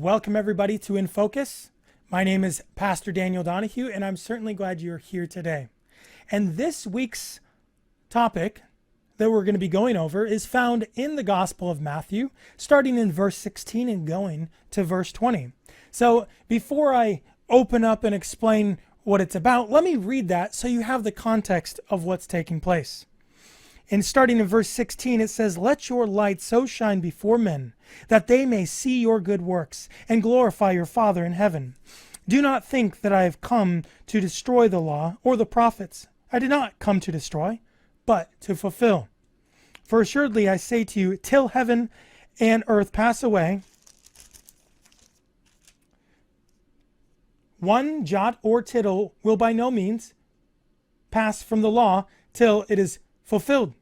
Welcome everybody to InFocus. My name is Pastor Daniel Donahue, and I'm certainly glad you're here today. And this week's topic that we're going to be going over is found in the Gospel of Matthew, starting in verse 16 and going to verse 20. So before I open up and explain what it's about, let me read that so you have the context of what's taking place. And starting in verse 16, it says, "Let your light so shine before men, that they may see your good works and glorify your Father in heaven. Do not think that I have come to destroy the law or the prophets. I did not come to destroy, but to fulfill. For assuredly I say to you, till heaven and earth pass away, one jot or tittle will by no means pass from the law till it is fulfilled.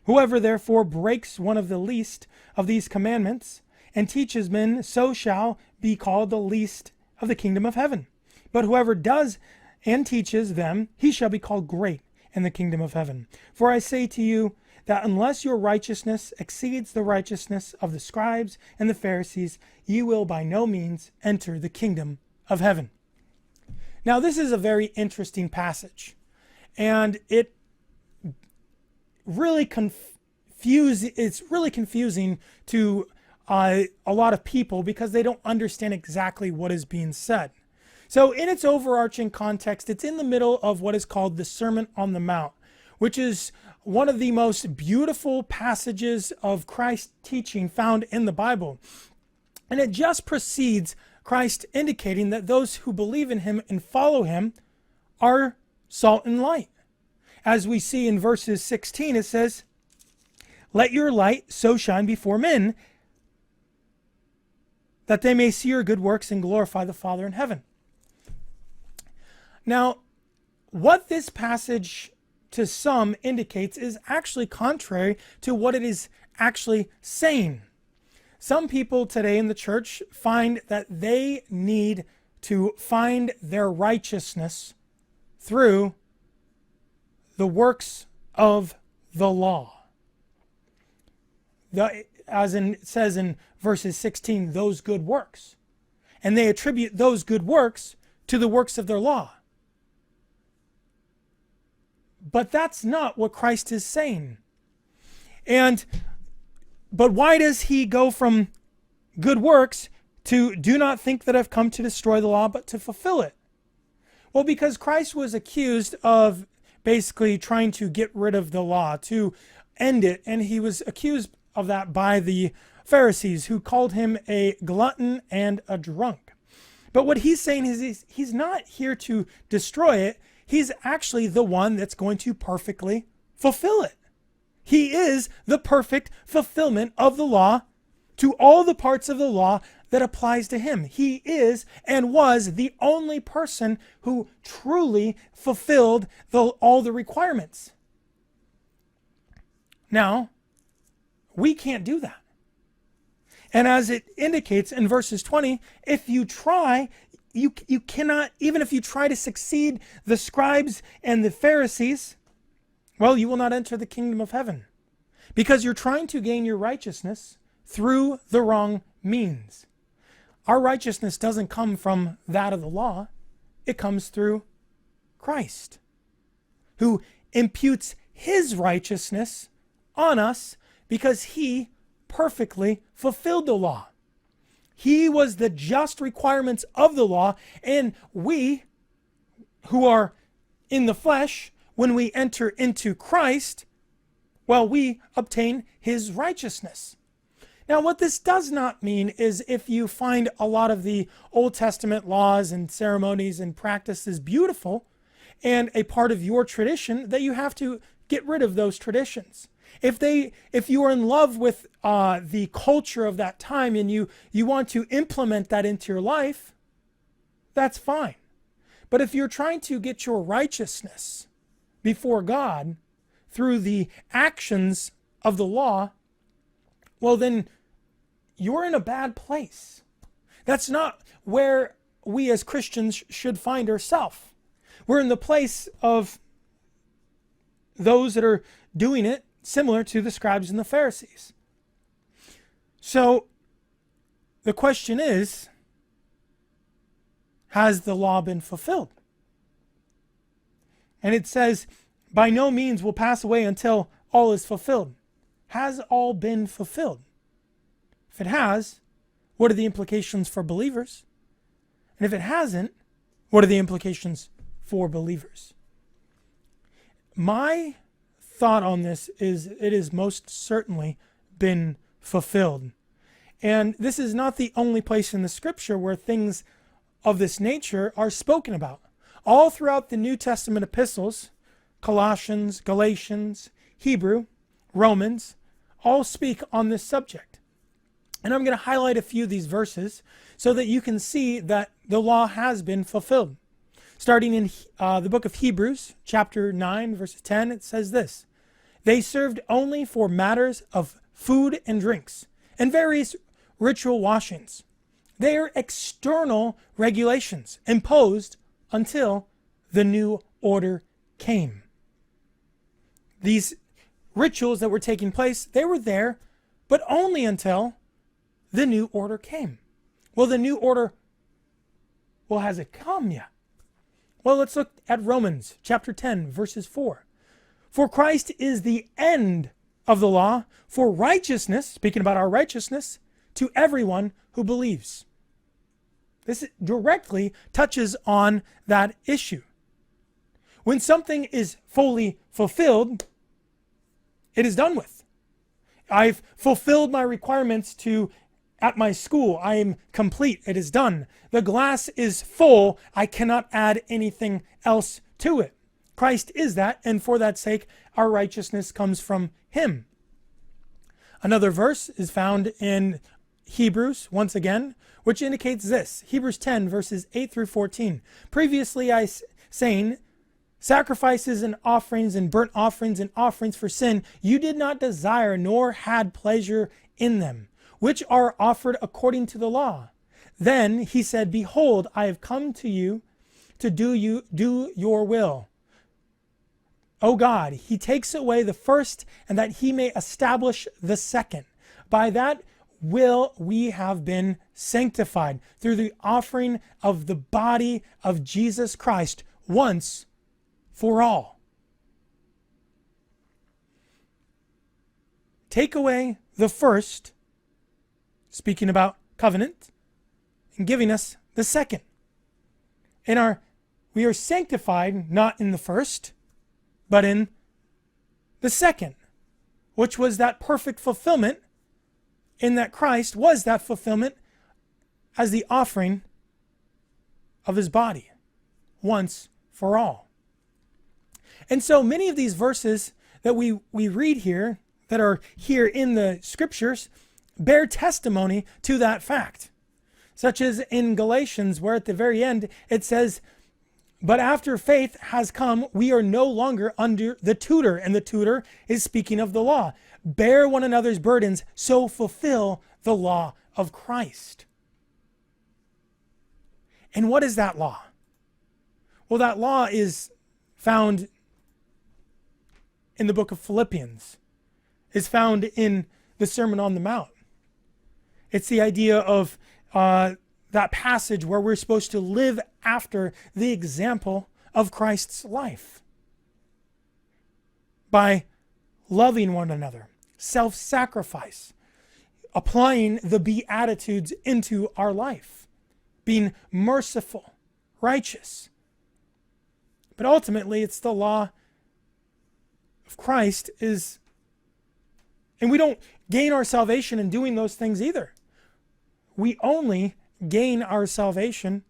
Whoever therefore breaks one of the least of these commandments and teaches men, so shall be called the least of the kingdom of heaven. But whoever does and teaches them, he shall be called great in the kingdom of heaven. For I say to you that unless your righteousness exceeds the righteousness of the scribes and the Pharisees, you will by no means enter the kingdom of heaven." Now this is a very interesting passage, and it's really confusing to a lot of people because they don't understand exactly what is being said. So in its overarching context, it's in the middle of what is called the Sermon on the Mount, which is one of the most beautiful passages of Christ's teaching found in the Bible. And it just precedes Christ indicating that those who believe in him and follow him are salt and light. As we see in verses 16, it says, "Let your light so shine before men that they may see your good works and glorify the Father in heaven." Now, what this passage to some indicates is actually contrary to what it is actually saying. Some people today in the church find that they need to find their righteousness through the works of the law. It says in verses 16, those good works. And they attribute those good works to the works of their law. But that's not what Christ is saying. But why does he go from good works to do not think that I've come to destroy the law, but to fulfill it? Well, because Christ was accused of basically trying to get rid of the law, to end it. And he was accused of that by the Pharisees, who called him a glutton and a drunk. But what he's saying is he's not here to destroy it. He's actually the one that's going to perfectly fulfill it. He is the perfect fulfillment of the law to all the parts of the law that applies to him. He is and was the only person who truly fulfilled all the requirements. Now, we can't do that. And as it indicates in verses 20, if you try, you cannot, even if you try to succeed the scribes and the Pharisees, well, you will not enter the kingdom of heaven, because you're trying to gain your righteousness through the wrong means. Our righteousness doesn't come from that of the law. It comes through Christ, who imputes his righteousness on us because he perfectly fulfilled the law. He was the just requirements of the law, and we who are in the flesh, when we enter into Christ, well, we obtain his righteousness. Now, what this does not mean is if you find a lot of the Old Testament laws and ceremonies and practices beautiful and a part of your tradition, that you have to get rid of those traditions. If you are in love with the culture of that time and you want to implement that into your life, that's fine. But if you're trying to get your righteousness before God through the actions of the law, well, then you're in a bad place. That's not where we as Christians should find ourselves. We're in the place of those that are doing it similar to the scribes and the Pharisees. So the question is, has the law been fulfilled? And it says, by no means will pass away until all is fulfilled. Has all been fulfilled? If it has, what are the implications for believers? And if it hasn't, what are the implications for believers? My thought on this is it has most certainly been fulfilled. And this is not the only place in the scripture where things of this nature are spoken about. All throughout the New Testament epistles, Colossians, Galatians, Hebrew, Romans, all speak on this subject. And I'm going to highlight a few of these verses so that you can see that the law has been fulfilled. Starting in the book of Hebrews, chapter 9, verse 10, it says this: they served only for matters of food and drinks, and various ritual washings. They are external regulations imposed until the new order came. These rituals that were taking place, they were there, but only until the new order came. Well, the new order, well, has it come yet? Well, let's look at Romans chapter 10, verses 4. For Christ is the end of the law for righteousness, speaking about our righteousness, to everyone who believes. This directly touches on that issue. When something is fully fulfilled, it is done with. I've fulfilled my requirements at my school. I am complete. It is done. The glass is full. I cannot add anything else to it. Christ is that, and for that sake, our righteousness comes from him. Another verse is found in Hebrews, once again, which indicates this. Hebrews 10, verses 8 through 14. Previously saying, sacrifices and offerings and burnt offerings and offerings for sin, you did not desire nor had pleasure in them, which are offered according to the law. Then he said, behold, I have come to you to do your will. O God, he takes away the first, and that he may establish the second. By that will we have been sanctified through the offering of the body of Jesus Christ once for all. Take away the first, speaking about covenant, and giving us the second. We are sanctified not in the first, but in the second, which was that perfect fulfillment, in that Christ was that fulfillment as the offering of his body once for all. And so many of these verses that we read here, that are here in the scriptures, bear testimony to that fact. Such as in Galatians, where at the very end it says, but after faith has come, we are no longer under the tutor. And the tutor is speaking of the law. Bear one another's burdens, so fulfill the law of Christ. And what is that law? Well, that law is found in the book of Philippians, is found in the Sermon on the Mount. It's the idea of that passage where we're supposed to live after the example of Christ's life by loving one another, self-sacrifice, applying the Beatitudes into our life, being merciful, righteous. But ultimately, it's the law of Christ and we don't gain our salvation in doing those things either. We only gain our salvation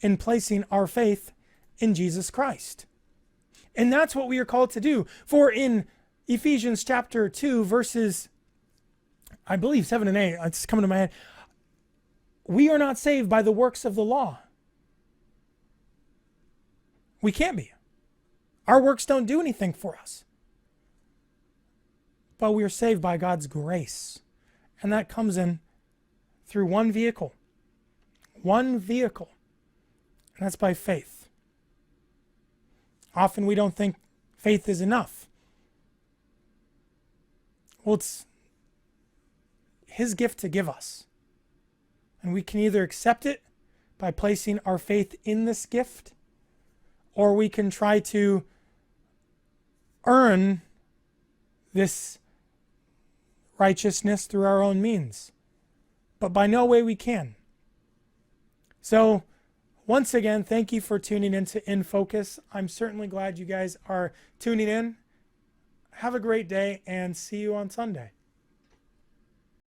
in placing our faith in Jesus Christ. And that's what we are called to do. For in Ephesians chapter 2, verses, I believe 7 and 8, it's coming to my head, we are not saved by the works of the law. We can't be. Our works don't do anything for us. But we are saved by God's grace. And that comes in through one vehicle. One vehicle. And that's by faith. Often we don't think faith is enough. Well, it's his gift to give us. And we can either accept it by placing our faith in this gift, or we can try to earn this righteousness through our own means. But by no way we can. So, once again, thank you for tuning in to InFocus. I'm certainly glad you guys are tuning in. Have a great day and see you on Sunday.